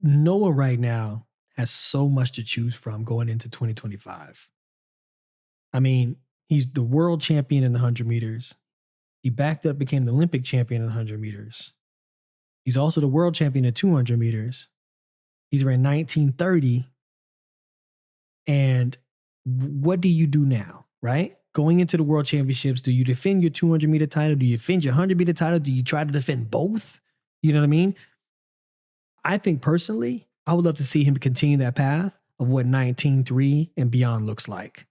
Noah right now has so much to choose from going into 2025. I mean, he's the world champion in the 100 meters. He backed up, became the Olympic champion in the 100 meters. He's also the world champion at 200 meters. He's ran 1930. And what do you do now, right? Going into the world championships, do you defend your 200-meter title? Do you defend your 100-meter title? Do you try to defend both? You know what I mean? I think personally, I would love to see him continue that path of what 19.3 and beyond looks like.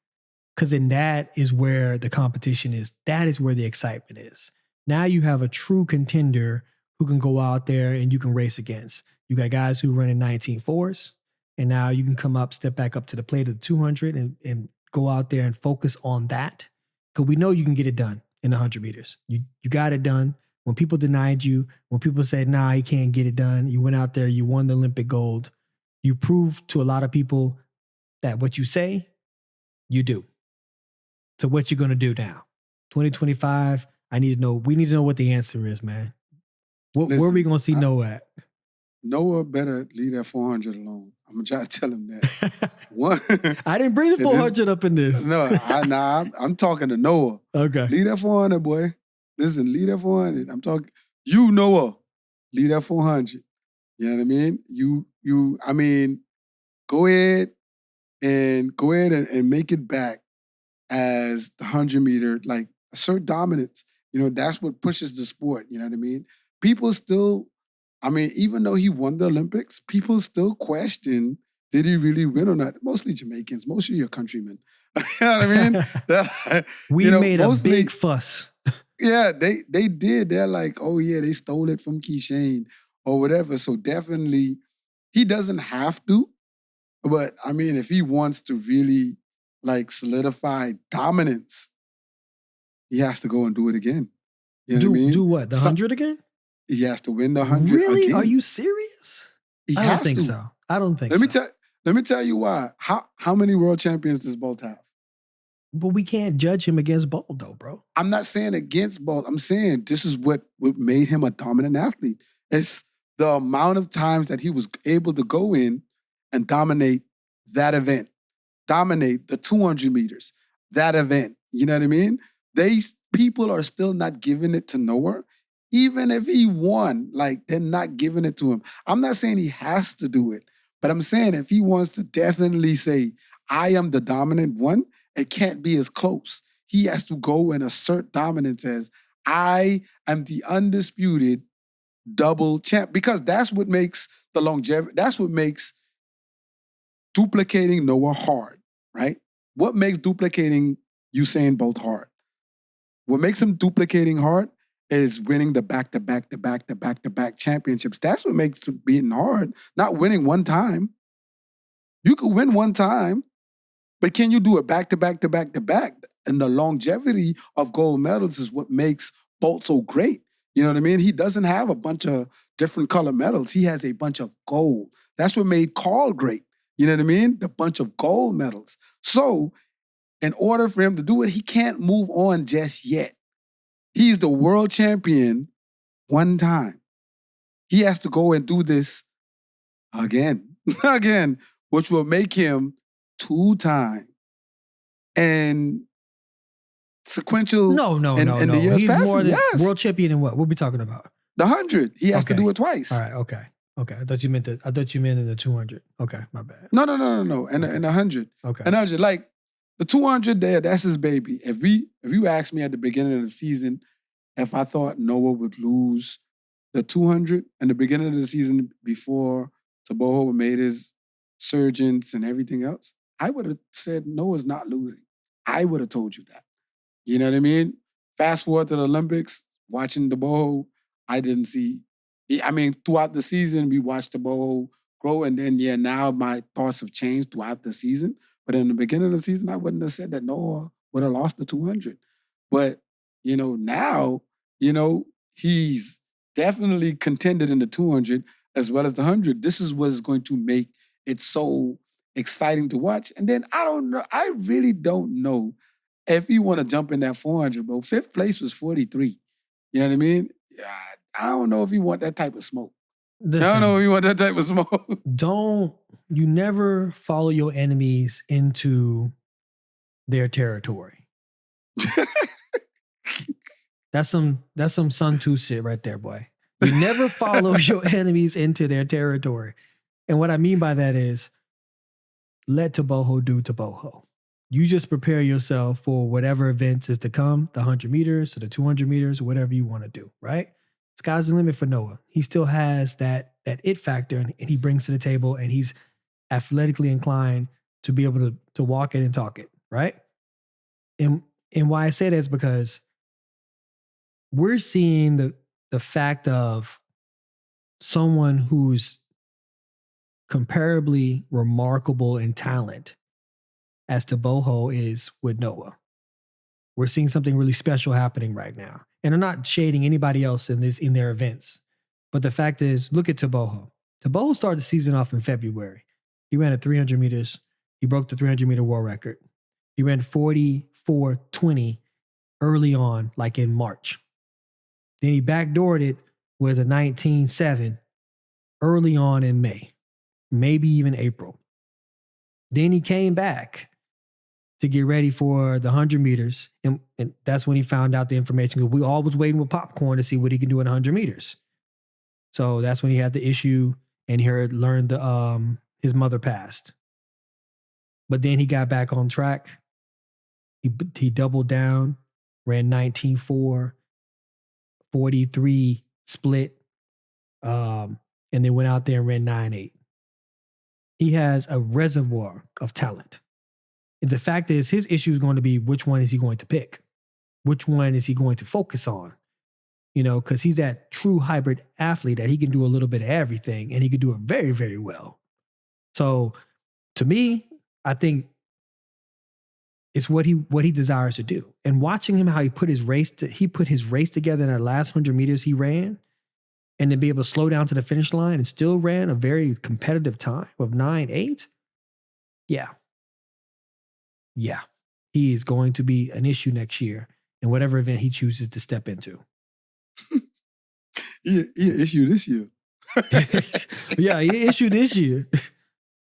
Because then that is where the competition is. That is where the excitement is. Now you have a true contender who can go out there and you can race against. You got guys who run in 19.4s, and now you can come up, step back up to the plate of the 200 and go out there and focus on that. Because we know you can get it done in the 100 meters. You got it done. When people denied you, when people said, nah, you can't get it done, you went out there, you won the Olympic gold. You proved to a lot of people that what you say, you do. So what you going to do now? 2025, we need to know what the answer is, man. Where are we going to see Noah at? Noah better leave that 400 alone. I'm going to try to tell him that. One, I didn't bring the 400 up in this. No, I'm talking to Noah. Okay. Leave that 400, boy. Listen, leave that 400. I'm talking, you, Noah, leave that 400. You know what I mean? Go ahead and make it back as the 100-meter, like assert dominance. You know, that's what pushes the sport. You know what I mean? People still, even though he won the Olympics, people still question, did he really win or not? Mostly Jamaicans, most of your countrymen. You know what I mean? We made a big fuss. Yeah, they did. They're like, oh yeah, they stole it from Keishane or whatever. So definitely, he doesn't have to. But if he wants to really like solidify dominance, he has to go and do it again. You know what I mean? Do what? The 100 again? He has to win the 100 really? again. Are you serious? I don't think so. Let me tell you why. How many world champions does Bolt have? But we can't judge him against Bolt, though, bro. I'm not saying against Bolt. I'm saying this is what made him a dominant athlete. It's the amount of times that he was able to go in and dominate that event, dominate the 200 meters, that event. You know what I mean? People are still not giving it to Noah. Even if he won, like, they're not giving it to him. I'm not saying he has to do it, but I'm saying if he wants to definitely say, I am the dominant one, it can't be as close. He has to go and assert dominance as, I am the undisputed double champ, because that's what makes the longevity, that's what makes duplicating Noah hard, right? What makes duplicating Usain Bolt hard? What makes him duplicating hard is winning the back-to-back championships. That's what makes it being hard, not winning one time. You could win one time, but can you do it back-to-back? And the longevity of gold medals is what makes Bolt so great. You know what I mean? He doesn't have a bunch of different color medals. He has a bunch of gold. That's what made Carl great. You know what I mean? The bunch of gold medals. So in order for him to do it, he can't move on just yet. He's the world champion one time. He has to go and do this again, which will make him 2-time. And sequential. No. The years He's passing, more than yes. world champion in what? What are we talking about? The 100. He has to do it twice. All right. Okay. I thought you meant in the 200. Okay, my bad. No. And the 100. Okay. And 100, like the 200 there, that's his baby. If you asked me at the beginning of the season if I thought Noah would lose the 200 in the beginning of the season before Tebogo made his surgeons and everything else, I would have said Noah's not losing. I would have told you that. You know what I mean? Fast forward to the Olympics, watching Tebogo, I didn't see. Throughout the season, we watched Tebogo grow, and then, now my thoughts have changed throughout the season. But in the beginning of the season, I wouldn't have said that Noah would have lost the 200. But, now, he's definitely contended in the 200 as well as the 100. This is what is going to make it so exciting to watch. And then I don't know. I really don't know if you want to jump in that 400, bro. 5th place was 43. You know what I mean? I don't know if you want that type of smoke. don't know if you want that type of smoke. You never follow your enemies into their territory. That's some Sun Tzu shit right there, boy. You never follow your enemies into their territory. And what I mean by that is let Tebogo do Tebogo. You just prepare yourself for whatever events is to come, the 100 meters or the 200 meters, or whatever you want to do, right? Sky's the limit for Noah. He still has that it factor, and he brings to the table, and he's athletically inclined to be able to walk it and talk it, right? And why I say that is because we're seeing the fact of someone who's comparably remarkable in talent as Tebogo is with Noah. We're seeing something really special happening right now. And I'm not shading anybody else in their events. But the fact is, look at Tebogo. Tebogo started the season off in February. He ran at 300 meters. He broke the 300-meter world record. He ran 44:20 early on, like in March. Then he backdoored it with a 19.7 early on in May, maybe even April. Then he came back to get ready for the 100 meters. And that's when he found out the information, because we all was waiting with popcorn to see what he can do in 100 meters. So that's when he had the issue, and he learned his mother passed. But then he got back on track. He doubled down, ran 19.4, 43 split, and then went out there and ran 9.8. He has a reservoir of talent. And the fact is, his issue is going to be, which one is he going to pick? Which one is he going to focus on? Because he's that true hybrid athlete that he can do a little bit of everything, and he can do it very, very well. So to me, I think it's what he desires to do. And watching him, how he put his race together in that last 100 meters he ran, and then be able to slow down to the finish line and still ran a very competitive time of 9.8. Yeah. He is going to be an issue next year in whatever event he chooses to step into. He issue this year. Yeah, he issue this year.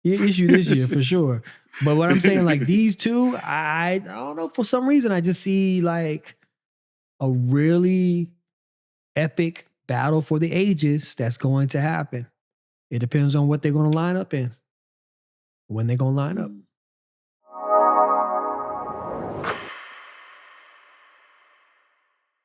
He issue this year for sure. But what I'm saying, like these two, I don't know, for some reason I just see like a really epic battle for the ages that's going to happen. It depends on what they're going to line up in, when they're going to line up.